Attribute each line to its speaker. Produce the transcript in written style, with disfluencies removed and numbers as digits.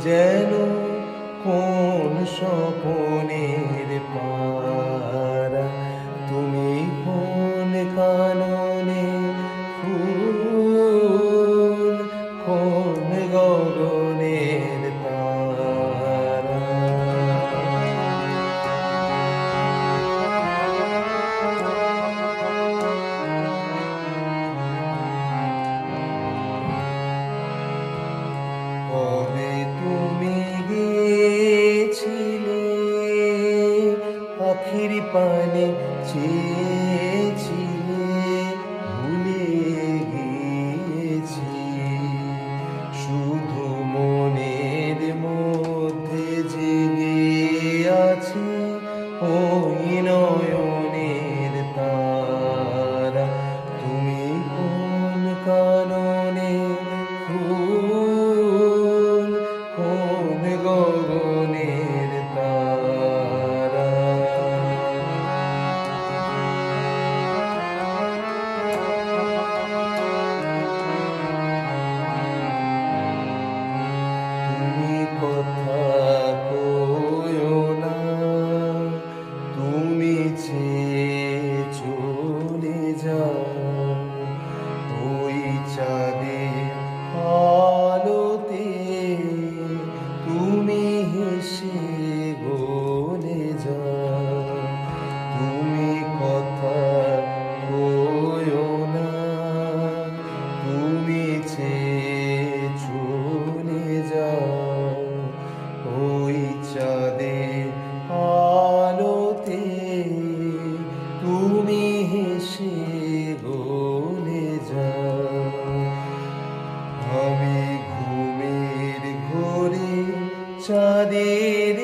Speaker 1: যেন কোন স্বপনের পারা, তুমি কোন কাননে ফুল, কোন গগনের তারা। কবে তুমি গিয়েছিলে আখির পানে চেয়েছিলে, ভুলে গিয়েছি শুধু মনের মধ্যে জেগে আছে ওই নয়নের তারা। তুমি কোন কাননে ফুল, কোন গগনের তারা। তুমি কথা কইও না, তুমি চেয়ে চলে যাও ওই চাঁদের আলোতে, তুমি হেসে গলে যাও। তুমি কথা কইও না, তুমি চেয়ে চলে যাও ওই চাঁদের আলোতে, তুমি হেসে গলে যাও। আমি ঘুমের ঘোরে চাঁদের